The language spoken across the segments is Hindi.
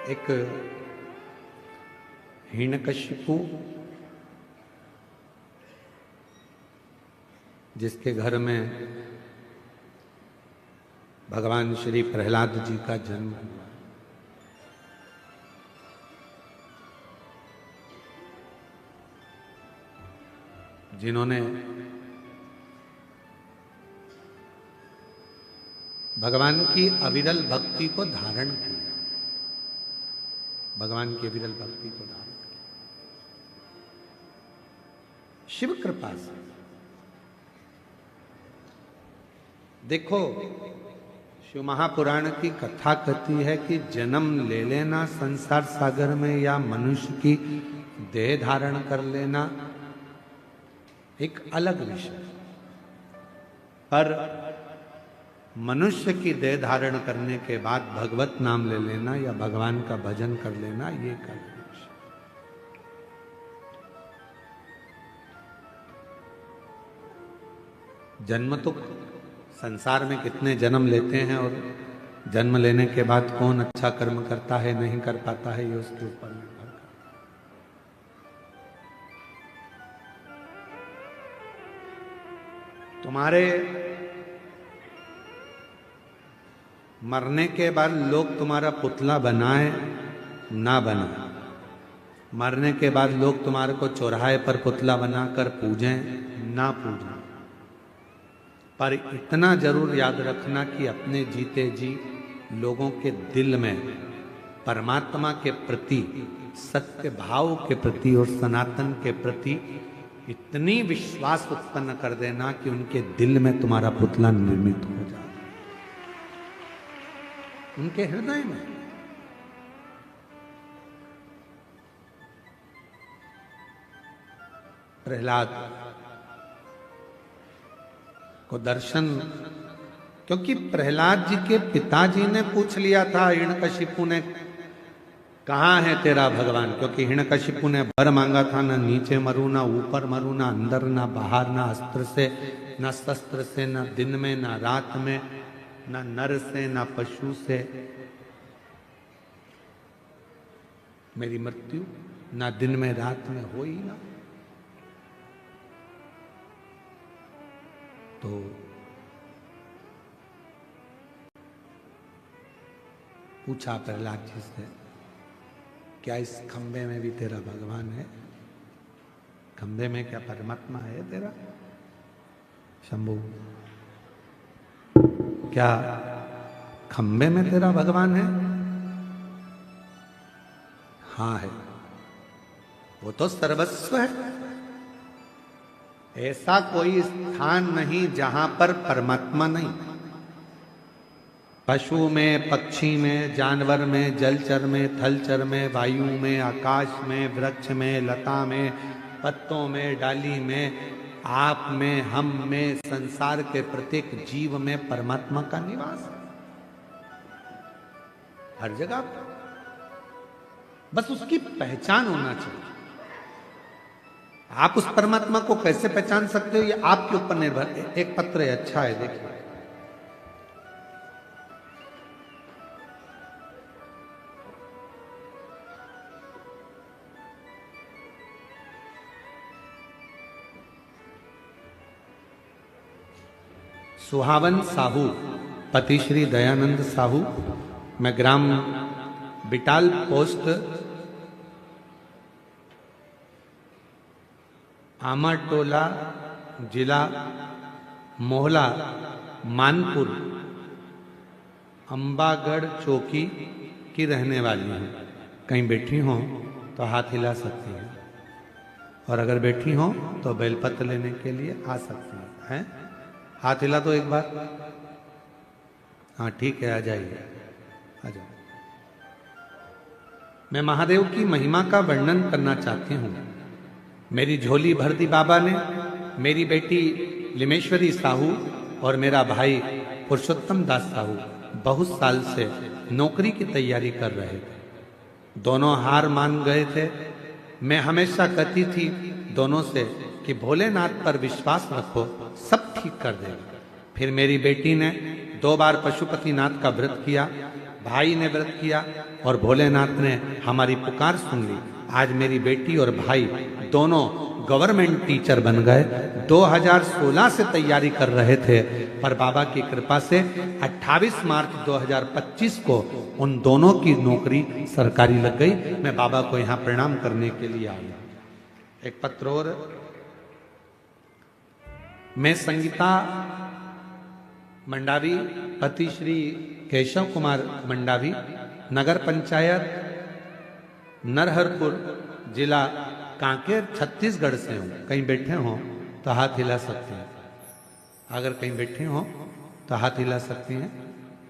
एक हिरण्यकशिपु जिसके घर में भगवान श्री प्रहलाद जी का जन्म हुआ, जिन्होंने भगवान की अविरल भक्ति को धारण किया, भगवान की अविरल भक्ति को धारण किया शिव कृपा से। देखो, शिव महापुराण की कथा कहती है कि जन्म ले लेना संसार सागर में या मनुष्य की देह धारण कर लेना एक अलग विषय, पर मनुष्य की देह धारण करने के बाद भगवत नाम ले लेना या भगवान का भजन कर लेना ये एक अलग विषय। जन्म तो संसार में कितने जन्म लेते हैं और जन्म लेने के बाद कौन अच्छा कर्म करता है नहीं कर पाता है ये उसके ऊपर निर्भर करता है। तुम्हारे मरने के बाद लोग तुम्हारा पुतला बनाए ना बनाए, मरने के बाद लोग तुम्हारे को चौराहे पर पुतला बनाकर पूजें ना पूजें, पर इतना जरूर याद रखना कि अपने जीते जी लोगों के दिल में परमात्मा के प्रति, सत्य भाव के प्रति और सनातन के प्रति इतनी विश्वास उत्पन्न कर देना कि उनके दिल में तुम्हारा पुतला निर्मित हो जाए, उनके हृदय में। प्रहलाद को दर्शन, क्योंकि प्रहलाद जी के पिताजी ने पूछ लिया था हिरण्यकशिपु ने, कहाँ है तेरा भगवान, क्योंकि हिरण्यकशिपु ने वर मांगा था, ना नीचे मरू ना ऊपर मरू, ना अंदर ना बाहर, ना अस्त्र से ना शस्त्र से, ना दिन में ना रात में, ना नर से ना पशु से, मेरी मृत्यु ना दिन में रात में हो ही ना। तो पूछा प्रहलाद जी से, क्या इस खंबे में भी तेरा भगवान है? खंबे में क्या परमात्मा है तेरा? शंभू, क्या खंबे में तेरा भगवान है? हाँ है, वो तो सर्वस्व है। ऐसा कोई स्थान नहीं जहां पर परमात्मा नहीं। पशु में, पक्षी में, जानवर में, जलचर में, थलचर में, वायु में, आकाश में, वृक्ष में, लता में, पत्तों में, डाली में, आप में, हम में, संसार के प्रत्येक जीव में परमात्मा का निवास है, हर जगह। बस उसकी पहचान होना चाहिए। आप उस परमात्मा को कैसे पहचान सकते हो ये आपके ऊपर निर्भर है। एक पत्र है, अच्छा है, देखिए। सुहावन साहू, पति श्री दयानंद साहू, मैं ग्राम बिटाल पोस्ट आमाटोला, जिला मोहला, मानपुर, अंबागढ़ चौकी की रहने वाली हूँ। कहीं बैठी हो तो हाथ हिला सकती हैं, और अगर बैठी हो तो बेलपत्र लेने के लिए आ सकती हैं। हाथ हिला तो एक बार, हाँ ठीक है, आ जाइए, आ जाओ। मैं महादेव की महिमा का वर्णन करना चाहती हूँ। मेरी झोली भर दी बाबा ने। मेरी बेटी लिमेश्वरी साहू और मेरा भाई पुरुषोत्तम दास साहू बहुत साल से नौकरी की तैयारी कर रहे थे। दोनों हार मान गए थे। मैं हमेशा कहती थी दोनों से कि भोलेनाथ पर विश्वास रखो, सब ठीक कर देगा। फिर मेरी बेटी ने 2 बार पशुपतिनाथ का व्रत किया, भाई ने व्रत किया और भोलेनाथ ने हमारी पुकार सुन ली। आज मेरी बेटी और भाई दोनों गवर्नमेंट टीचर बन गए। 2016 से तैयारी कर रहे थे, पर बाबा की कृपा से 28 मार्च 2025 को उन दोनों की नौकरी सरकारी लग गई। मैं बाबा को यहाँ प्रणाम करने के लिए आया। एक पत्र और, मैं संगीता मंडावी, पति श्री केशव कुमार मंडावी, नगर पंचायत नरहरपुर, जिला कांकेर, छत्तीसगढ़ से हूं। कहीं बैठे हो तो हाथ हिला सकते हैं। अगर कहीं बैठे हो तो हाथ हिला सकती हैं,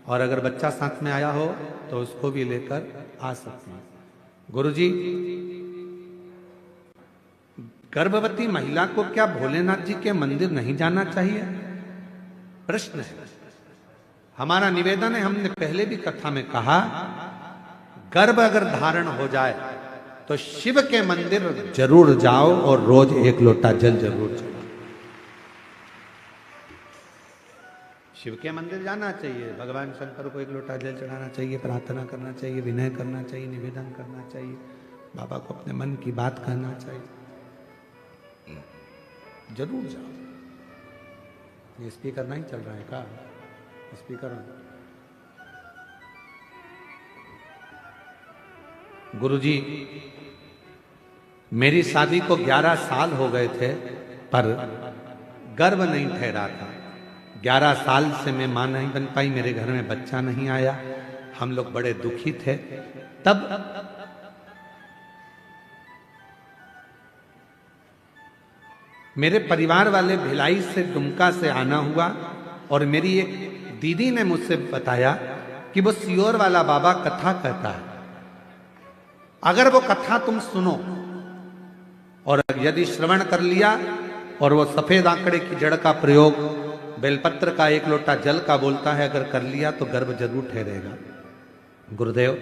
और अगर बच्चा साथ में आया हो तो उसको भी लेकर आ सकते हैं। गुरुजी, गर्भवती महिला को क्या भोलेनाथ जी के मंदिर नहीं जाना चाहिए? प्रश्न है। हमारा निवेदन है, हमने पहले भी कथा में कहा, गर्भ अगर धारण हो जाए तो शिव के मंदिर जरूर जाओ और रोज एक लोटा जल जरूर चढ़ाओ। शिव के मंदिर जाना चाहिए, भगवान शंकर को एक लोटा जल चढ़ाना चाहिए, प्रार्थना करना चाहिए, विनय करना चाहिए, निवेदन करना चाहिए, बाबा को अपने मन की बात कहना चाहिए। जरूर जाओ। ये स्पीकर नहीं चल रहा है का? स्पीकर। गुरुजी, मेरी शादी को 11 साल हो गए थे, पर गर्भ नहीं ठहरा था। 11 साल से मैं मां नहीं बन पाई, मेरे घर में बच्चा नहीं आया। हम लोग बड़े दुखी थे। तब मेरे परिवार वाले भिलाई से, दुमका से आना हुआ, और मेरी एक दीदी ने मुझसे बताया कि वो सियोर वाला बाबा कथा कहता है, अगर वो कथा तुम सुनो और यदि श्रवण कर लिया और वो सफेद आंकड़े की जड़ का प्रयोग बेलपत्र का 1 लोटा जल का बोलता है, अगर कर लिया तो गर्भ जरूर ठहरेगा। गुरुदेव,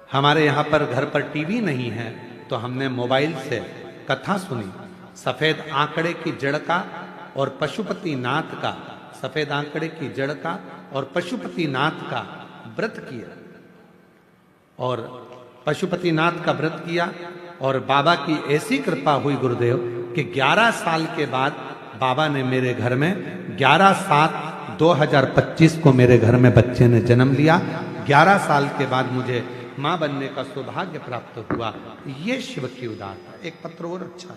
हमारे यहां पर घर पर टीवी नहीं है, तो हमने मोबाइल से कथा सुनी। सफेद आंकड़े की जड़ का और पशुपति नाथ का, सफेद आंकड़े की जड़ का और पशुपति नाथ का व्रत किया, और पशुपति नाथ का व्रत किया, और बाबा की ऐसी कृपा हुई गुरुदेव कि 11 साल के बाद बाबा ने मेरे घर में 11/7/2025 को मेरे घर में बच्चे ने जन्म लिया। 11 साल के बाद मुझे मां बनने का सौभाग्य प्राप्त हुआ। ये शिव की उदारता। एक पत्र और अच्छा है।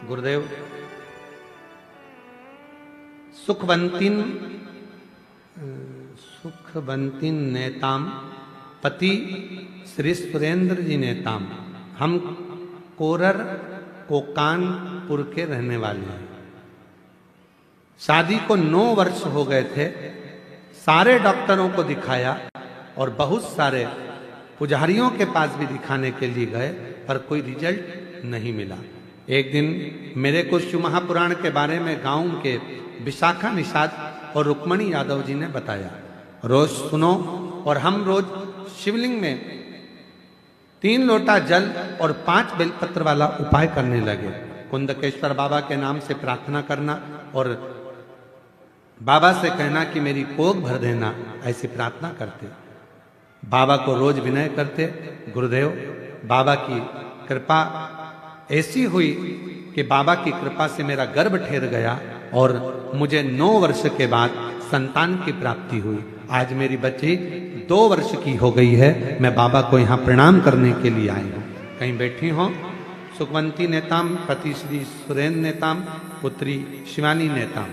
गुरुदेव, सुखवंतीन नेताम, पति श्री सुरेंद्र जी नेताम। हम कोरर कोकानपुर के रहने वाले हैं। शादी को 9 वर्ष हो गए थे। सारे डॉक्टरों को दिखाया और बहुत सारे पुजारियों के पास भी दिखाने के लिए गए, पर कोई रिजल्ट नहीं मिला। एक दिन मेरे को शिव महापुराण के बारे में गांव के विशाखा निषाद और रुक्मणी यादव जी ने बताया, रोज सुनो। और हम रोज शिवलिंग में 3 लोटा जल और 5 बेलपत्र वाला उपाय करने लगे। कुंदकेश्वर बाबा के नाम से प्रार्थना करना और बाबा से कहना कि मेरी कोख भर देना, ऐसी प्रार्थना करते। बाबा को रोज विनय करते। गुरुदेव, बाबा की कृपा ऐसी हुई कि बाबा की कृपा से मेरा गर्भ ठहर गया और मुझे 9 वर्ष के बाद संतान की प्राप्ति हुई। आज मेरी बच्ची 2 वर्ष की हो गई है। मैं बाबा को यहाँ प्रणाम करने के लिए आई हूँ। कहीं बैठी हो? सुखवंती नेताम, पति श्री सुरेंद्र नेताम, पुत्री शिवानी नेताम।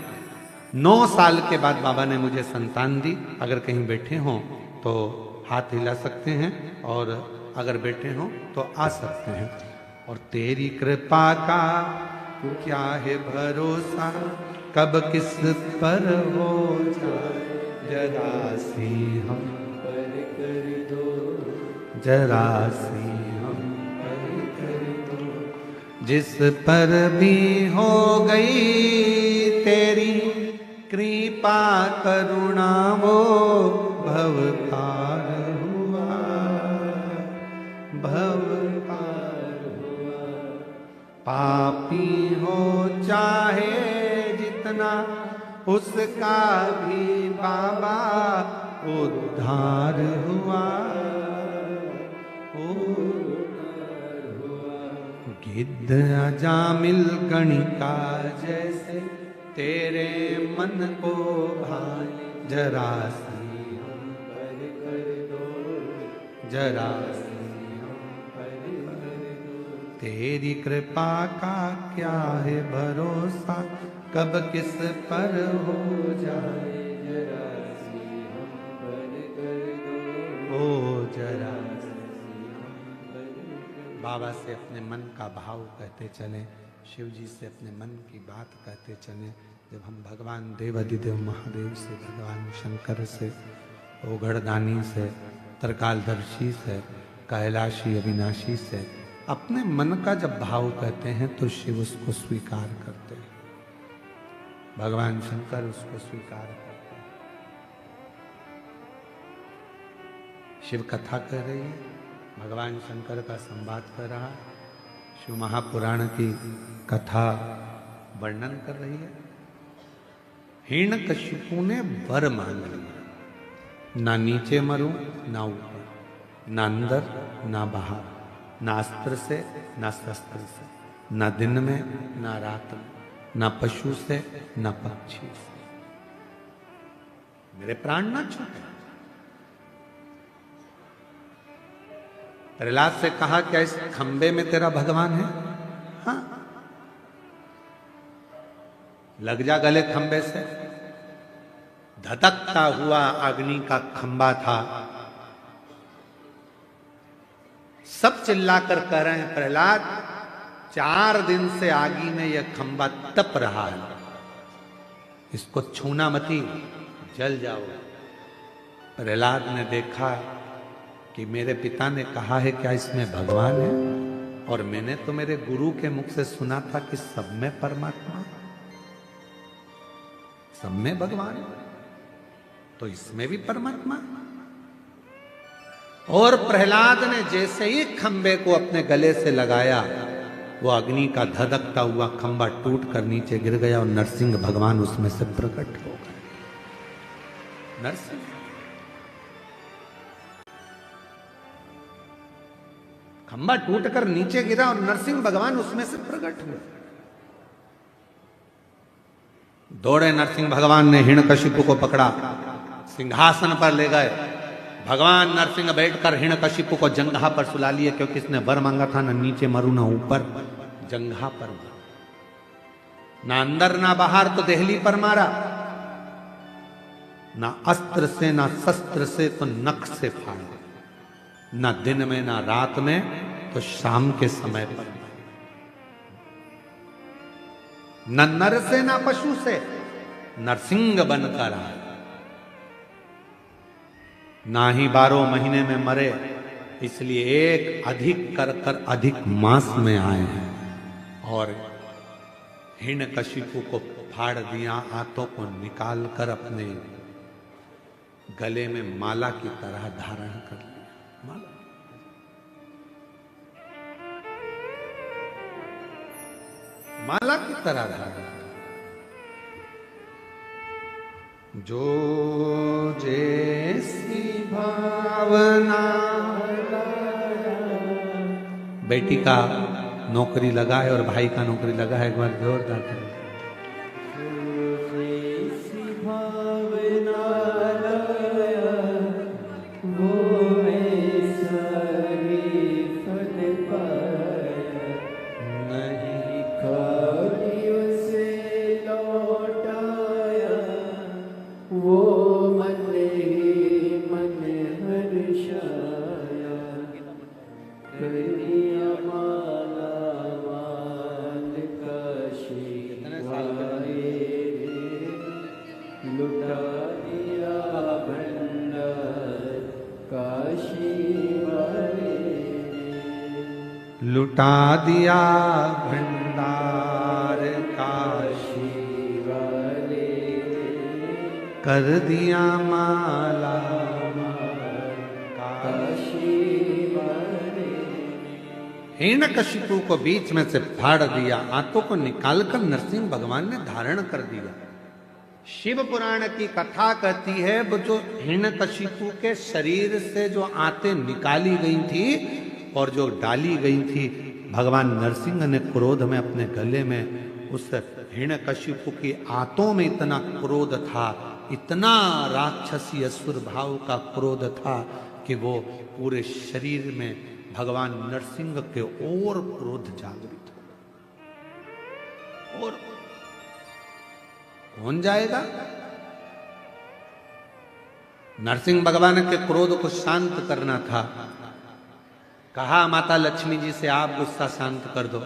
9 साल के बाद बाबा ने मुझे संतान दी। अगर कहीं बैठे हो तो हाथ हिला सकते हैं, और अगर बैठे हो तो आ सकते हैं। और तेरी कृपा का क्या है भरोसा, कब किस पर हो जाए, जरा सी हम पर कर दो, जरा सी हम पर कर दो। जिस पर भी हो गई कृपा करुणा वो भव पार हुआ, भव पार हुआ। पापी हो चाहे जितना उसका भी बाबा उद्धार हुआ, उद्धार हुआ। गिद्ध अजामिल गणिका जैसे तेरे मन को भाए, जरा सी हम पर कर दो, जरा सी हम पर कर दो। तेरी कृपा का क्या है भरोसा, कब किस पर हो जाए, जरा सी हम पर कर दो, ओ जरा सी हम पर कर दो। बाबा से अपने मन का भाव कहते चलें, शिव जी से अपने मन की बात कहते चलें। जब हम भगवान देवाधिदेव महादेव से, भगवान शंकर से, ओघड़दानी से, त्रिकालदर्शी से, कैलाशी अविनाशी से अपने मन का जब भाव कहते हैं तो शिव उसको स्वीकार करते हैं, भगवान शंकर उसको स्वीकार करते हैं। शिव कथा कर रही है, भगवान शंकर का संवाद कर रहा है, शिव महापुराण की कथा वर्णन कर रही है। हिरण्यकशिपु ने वर मांग लिया, ना नीचे मरूं ना ऊपर, ना अंदर ना बाहर, ना अस्त्र से ना शस्त्र से, ना दिन में ना रात में, ना पशु से ना पक्षी से, मेरे प्राण ना छूटे। प्रहलाद से कहा क्या इस खंबे में तेरा भगवान है? हाँ, लग जा गले खंबे से। धधकता हुआ अग्नि का खंबा था। सब चिल्लाकर कह रहे हैं प्रहलाद 4 दिन से आगी में यह खंबा तप रहा है, इसको छूना मती, जल जाओ। प्रहलाद ने देखा कि मेरे पिता ने कहा है क्या इसमें भगवान है, और मैंने तो मेरे गुरु के मुख से सुना था कि सब में परमात्मा, सब में भगवान, तो इसमें भी परमात्मा। और प्रहलाद ने जैसे ही खंबे को अपने गले से लगाया, वो अग्नि का धधकता हुआ खंबा टूट कर नीचे गिर गया और नरसिंह भगवान उसमें से प्रकट हो गए। नरसिंह खंबा टूटकर नीचे गिरा और नरसिंह भगवान उसमें से प्रकट हुए। दौड़े नरसिंह भगवान ने हिरण्यकशिपु को पकड़ा, सिंहासन पर ले गए। भगवान नरसिंह बैठकर हिरण्यकशिपु को जंघा पर सुला लिए, क्योंकि इसने वर मांगा था, ना नीचे मरू ना ऊपर, जंघा पर मारा, ना अंदर ना बाहर तो देहली पर मारा, ना अस्त्र से ना शस्त्र से तो नख से फाड़ा, ना दिन में ना रात में तो शाम के समय पर, न नर से ना पशु से, नरसिंह बनकर आए। ना ही 12 महीने में मरे, इसलिए एक अधिक कर कर अधिक मास में आए हैं और हिरण्यकशिपु को फाड़ दिया, हाथों को निकाल कर अपने गले में माला की तरह धारण कर लिया। माला माला की तरह धारण, जो जैसी भावना। बेटी का नौकरी लगा है और भाई का नौकरी लगा है, एक बार जोरदार करें। लुटा दिया भंडार काशी वाले, कर दिया माला हिरण्यकशिपु को बीच में से फाड़ दिया, आंतों को निकालकर नरसिंह भगवान ने धारण कर दिया। शिव पुराण की कथा कहती है वो जो हिरण्यकशिपु के शरीर से जो आंतें निकाली गई थी और जो डाली गई थी, भगवान नरसिंह ने क्रोध में अपने गले में उस हिरण्यकशिपु की आंतों में इतना क्रोध था, इतना राक्षसी असुर भाव का क्रोध था कि वो पूरे शरीर में भगवान नरसिंह के और क्रोध जागृत हो। और कौन जाएगा? नरसिंह भगवान के क्रोध को शांत करना था। कहा माता लक्ष्मी जी से आप गुस्सा शांत कर दो।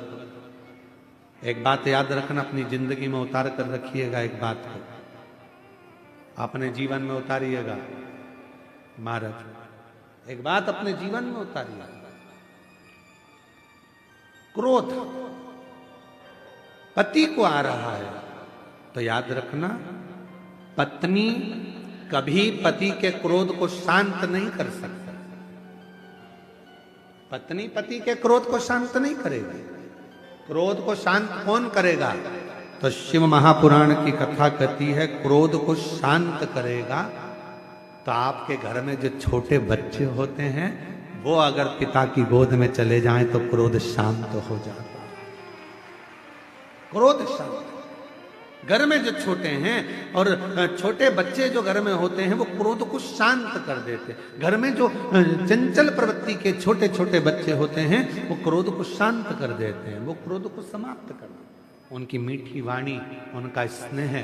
एक बात याद रखना, अपनी जिंदगी में उतार कर रखिएगा, एक बात को अपने जीवन में उतारिएगा। महाराज एक बात अपने जीवन में उतारिएगा, क्रोध पति को आ रहा है तो याद रखना, पत्नी कभी पति के क्रोध को शांत नहीं कर सकती। पत्नी पति के क्रोध को शांत नहीं करेगी। क्रोध को शांत कौन करेगा? तो शिव महापुराण की कथा कहती है क्रोध को शांत करेगा तो आपके घर में जो छोटे बच्चे होते हैं वो अगर पिता की गोद में चले जाएं तो क्रोध शांत हो जाता है। क्रोध शांत। घर में जो छोटे हैं और छोटे बच्चे जो घर में होते हैं वो क्रोध को शांत कर देते हैं। घर में जो चंचल प्रवृत्ति के छोटे छोटे बच्चे होते हैं वो क्रोध को शांत कर देते हैं, वो क्रोध को समाप्त कर देते हैं। उनकी मीठी वाणी, उनका स्नेह।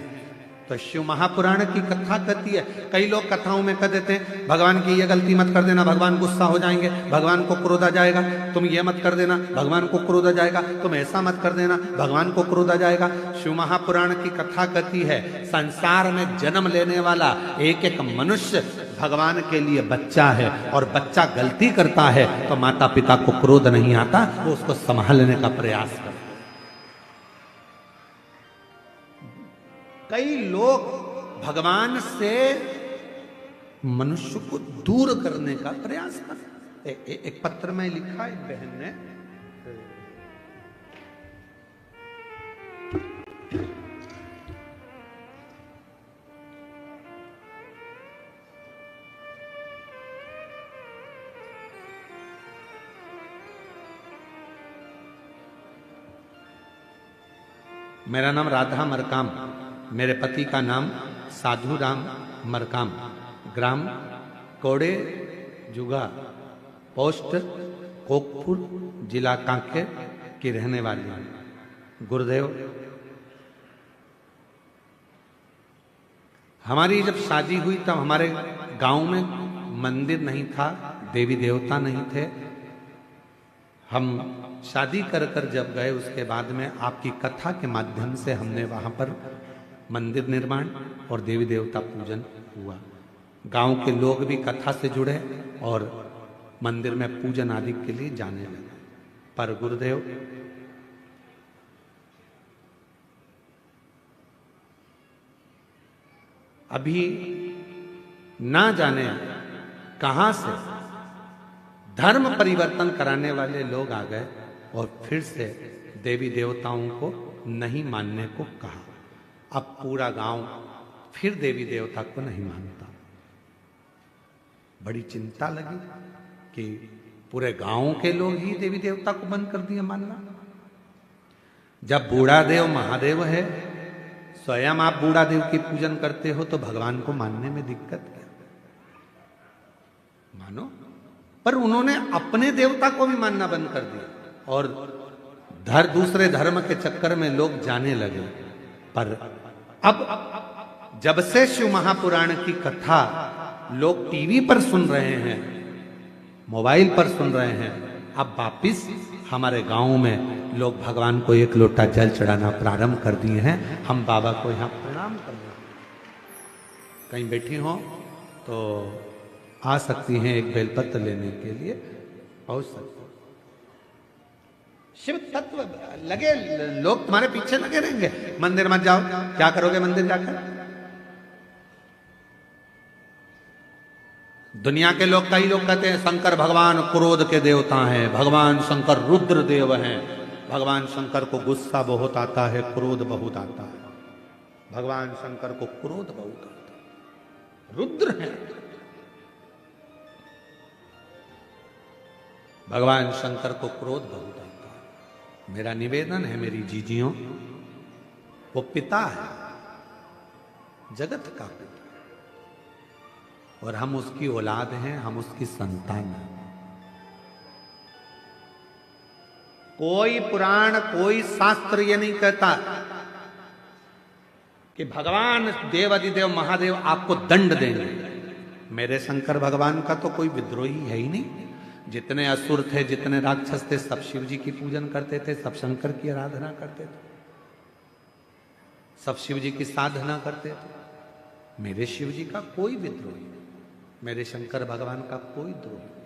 तो शिव महापुराण की कथा कहती है, कई लोग कथाओं में कह देते हैं भगवान की ये गलती मत कर देना, भगवान गुस्सा हो जाएंगे, भगवान को क्रोध आ जाएगा, तुम ये मत कर देना, भगवान को क्रोध आ जाएगा, तुम ऐसा मत कर देना, भगवान को क्रोध आ जाएगा। शिव महापुराण की कथा कहती है संसार में जन्म लेने वाला एक एक मनुष्य भगवान के लिए बच्चा है, और बच्चा गलती करता है तो माता पिता को क्रोध नहीं आता, वो उसको संभालने का प्रयास करता। कई लोग भगवान से मनुष्य को दूर करने का प्रयास करते। एक पत्र में लिखा एक बहन ने, मेरा नाम राधा मरकाम, मेरे पति का नाम साधु राम मरकाम, ग्राम कोड़े जुगा, पोस्ट कोकपुर, जिला कांकेर की रहने वाली हूँ। गुरुदेव, हमारी जब शादी हुई तब हमारे गांव में मंदिर नहीं था, देवी देवता नहीं थे। हम शादी कर कर जब गए उसके बाद में आपकी कथा के माध्यम से हमने वहां पर मंदिर निर्माण और देवी देवता पूजन हुआ। गांव के लोग भी कथा से जुड़े और मंदिर में पूजन आदि के लिए जाने लगे। पर गुरुदेव, अभी ना जाने कहां से धर्म परिवर्तन कराने वाले लोग आ गए और फिर से देवी देवताओं को नहीं मानने को कहा। अब पूरा गांव फिर देवी देवता को नहीं मानता। बड़ी चिंता लगी कि पूरे गांव के लोग ही देवी देवता को बंद कर दिया मानना। जब बूढ़ा देव महादेव है, स्वयं आप बूढ़ा देव की पूजन करते हो तो भगवान को मानने में दिक्कत क्या? मानो। पर उन्होंने अपने देवता को भी मानना बंद कर दिया और दूसरे धर्म के चक्कर में लोग जाने लगे। पर अब जब से शिव महापुराण की कथा लोग टीवी पर सुन रहे हैं, मोबाइल पर सुन रहे हैं, अब वापिस हमारे गांव में लोग भगवान को एक लोटा जल चढ़ाना प्रारंभ कर दिए हैं। हम बाबा को यहाँ प्रणाम करना, कहीं बैठी हो तो आ सकती हैं, एक बेलपत्र लेने के लिए पहुंच सकते। शिव तत्व लगे, लोग तुम्हारे पीछे लगे रहेंगे। मंदिर मत जाओ, क्या करोगे मंदिर जाकर? दुनिया के लोग, कई लोग कहते हैं शंकर भगवान क्रोध के देवता हैं, भगवान शंकर रुद्र देव हैं, भगवान शंकर को गुस्सा बहुत आता है, क्रोध बहुत आता है। भगवान शंकर को क्रोध बहुत आता है, रुद्र हैं भगवान शंकर को क्रोध बहुत आता है। मेरा निवेदन है मेरी जीजियों, वो पिता है, जगत का पिता, और हम उसकी औलाद हैं, हम उसकी संतान हैं। कोई पुराण, कोई शास्त्र ये नहीं कहता कि भगवान देवाधिदेव महादेव आपको दंड देंगे। मेरे शंकर भगवान का तो कोई विद्रोही है ही नहीं। जितने असुर थे, जितने राक्षस थे, सब शिव जी की पूजन करते थे, सब शंकर की आराधना करते थे, सब शिव जी की साधना करते थे। मेरे शिव जी का कोई विद्रोही नहीं, मेरे शंकर भगवान का कोई द्रोही नहीं।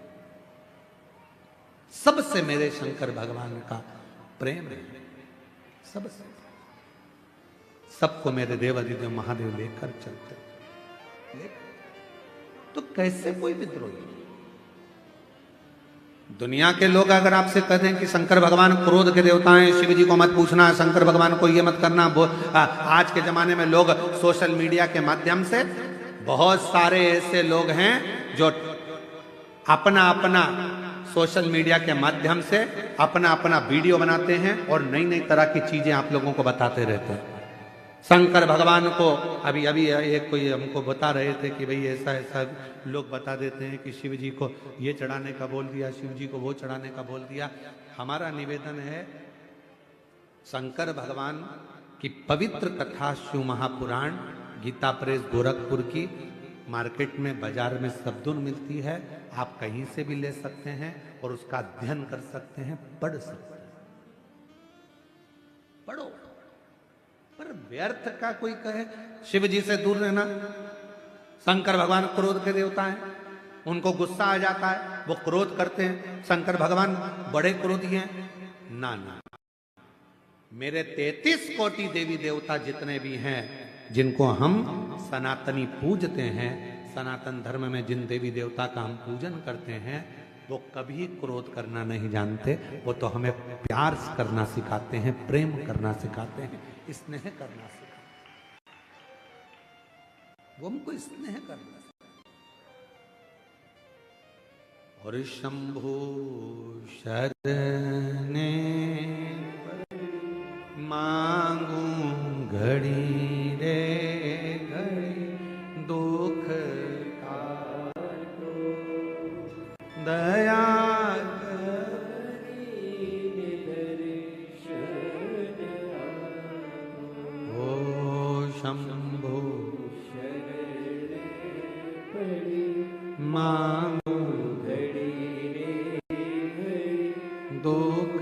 सबसे मेरे शंकर भगवान का प्रेम है, सबसे। सबको मेरे देवाधिदेव महादेव लेकर चलते, तो कैसे कोई विद्रोही? दुनिया के लोग अगर आपसे कहते हैं कि शंकर भगवान क्रोध के देवता हैं, शिव जी को मत पूछना, शंकर भगवान को ये मत करना। आज के जमाने में लोग सोशल मीडिया के माध्यम से, बहुत सारे ऐसे लोग हैं जो अपना अपना सोशल मीडिया के माध्यम से अपना अपना वीडियो बनाते हैं और नई नई तरह की चीजें आप लोगों को बताते रहते हैं। शंकर भगवान को अभी अभी एक कोई हमको बता रहे थे कि भाई ऐसा ऐसा लोग बता देते हैं कि शिव जी को ये चढ़ाने का बोल दिया, शिव जी को वो चढ़ाने का बोल दिया। हमारा निवेदन है, शंकर भगवान की पवित्र कथा शिव महापुराण गीता प्रेस गोरखपुर की मार्केट में, बाजार में सबदुन मिलती है। आप कहीं से भी ले सकते हैं और उसका अध्ययन कर सकते हैं, पढ़ सकते हैं, पढ़ो। पर व्यर्थ का कोई कहे शिव जी से दूर रहना, शंकर भगवान क्रोध के देवता हैं, उनको गुस्सा आ जाता है, वो क्रोध करते हैं, शंकर भगवान बड़े क्रोधी हैं। ना ना, मेरे 33 कोटि देवी देवता जितने भी हैं, जिनको हम सनातनी पूजते हैं, सनातन धर्म में जिन देवी देवता का हम पूजन करते हैं, वो कभी क्रोध करना नहीं जानते। वो तो हमें प्यार करना सिखाते हैं, प्रेम करना सिखाते हैं, स्नेह करना सिखाते हैं। वो हमको स्नेह करना सिखाते। और शंभु शरणे मांगू घड़ी रे घड़ी, दुख काटो दया करी दर्शन ओ शंभु शरण पड़ी, मांगू घड़ी रे घड़ी, दुख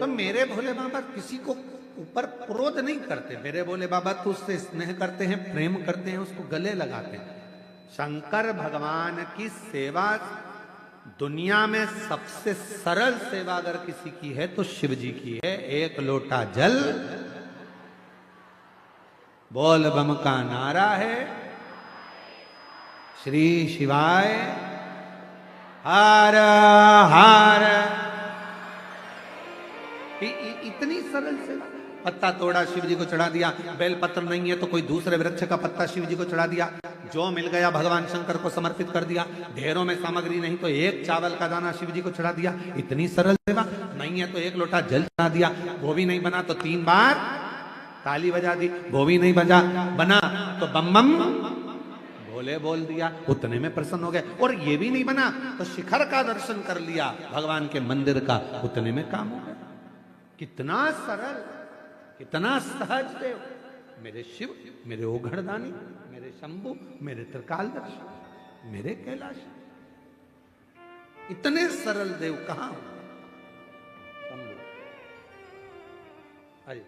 मेरे भोले बाबा किसी को ऊपर क्रोध नहीं करते। मेरे भोले बाबा तो उससे स्नेह करते हैं, प्रेम करते हैं, उसको गले लगाते हैं। शंकर भगवान की सेवा दुनिया में सबसे सरल सेवा अगर किसी की है तो शिव जी की है। एक लोटा जल, बोल बम का नारा है, श्री शिवाय हर हर। इतनी सरल सेवा। पत्ता तोड़ा, शिव जी को चढ़ा दिया। बेल पत्र नहीं है तो कोई दूसरे वृक्ष का पत्ता शिव जी को चढ़ा दिया। जो मिल गया भगवान शंकर को समर्पित कर दिया। ढेरों में सामग्री नहीं तो एक चावल का दाना शिव जी को चढ़ा दिया। इतनी सरल सेवा। नहीं है तो एक लोटा जल चढ़ा दिया। वो भी नहीं बना तो 3 बार ताली बजा दी। वो भी नहीं बना तो बम बम भोले बोल दिया। उतने में प्रसन्न हो गए। और ये भी नहीं बना तो शिखर का दर्शन कर लिया भगवान के मंदिर का। उतने में काम हो गया। कितना सरल, कितना सहज देव मेरे शिव, मेरे ओघड़दानी, मेरे शंभु, मेरे त्रिकालदर्शी, मेरे कैलाश। इतने सरल देव कहां हो? शंभु अरे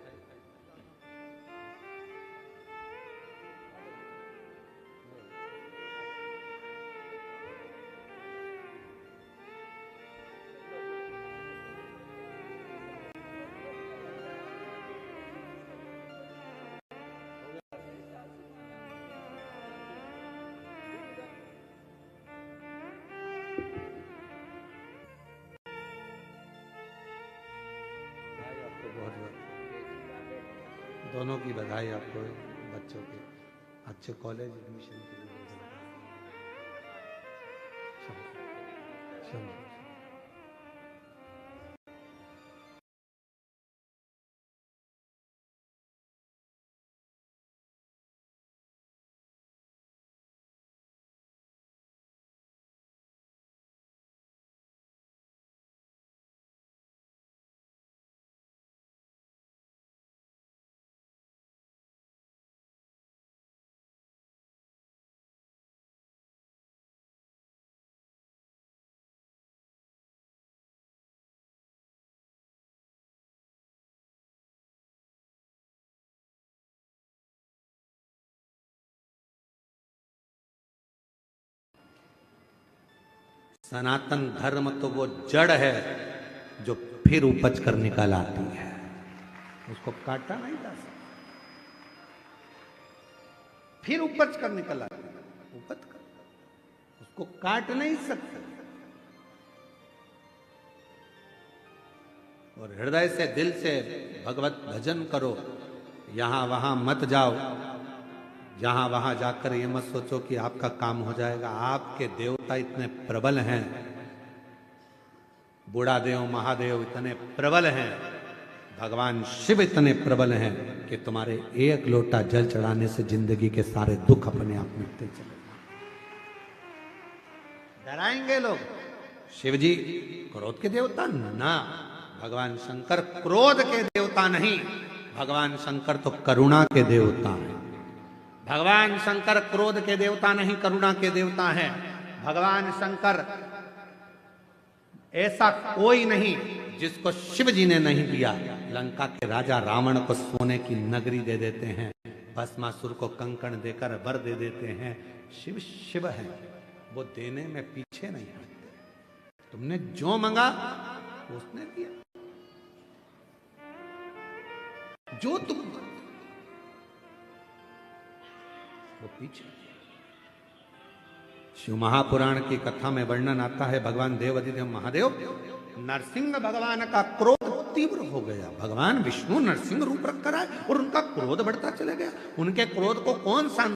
दोनों की बधाई आपको, बच्चों के अच्छे कॉलेज एडमिशन के लिए। सनातन धर्म तो वो जड़ है जो फिर उपज कर निकल आती है, उसको काटा नहीं जा सकता, फिर उपज कर निकल आती है, उपज कर, उसको काट नहीं सकते। और हृदय से दिल से भगवत भजन करो, यहां वहां मत जाओ, जहां वहां जाकर ये मत सोचो कि आपका काम हो जाएगा। आपके देवता इतने प्रबल हैं, बूढ़ा देव महादेव इतने प्रबल हैं, भगवान शिव इतने प्रबल हैं कि तुम्हारे एक लोटा जल चढ़ाने से जिंदगी के सारे दुख अपने आप मिटते चले। डराएंगे लोग, शिव जी क्रोध के देवता ना, भगवान शंकर क्रोध के देवता नहीं, भगवान शंकर तो करुणा के देवता हैं। भगवान शंकर क्रोध के देवता नहीं, करुणा के देवता हैं। भगवान शंकर ऐसा कोई नहीं जिसको शिव जी ने नहीं दिया। लंका के राजा रावण को सोने की नगरी दे देते हैं, भस्मासुर को कंकण देकर वर दे देते हैं। शिव शिव है, वो देने में पीछे नहीं हटते। तुमने जो मांगा उसने दिया, जो तुम वो पीछे। शिव महापुराण की कथा में वर्णन आता है, भगवान देवाधिदेव महादेव नरसिंह भगवान का क्रोध तीव्र हो गया। भगवान विष्णु नरसिंह रूप रख कर आए और उनका क्रोध बढ़ता चला गया। उनके क्रोध को कौन शांत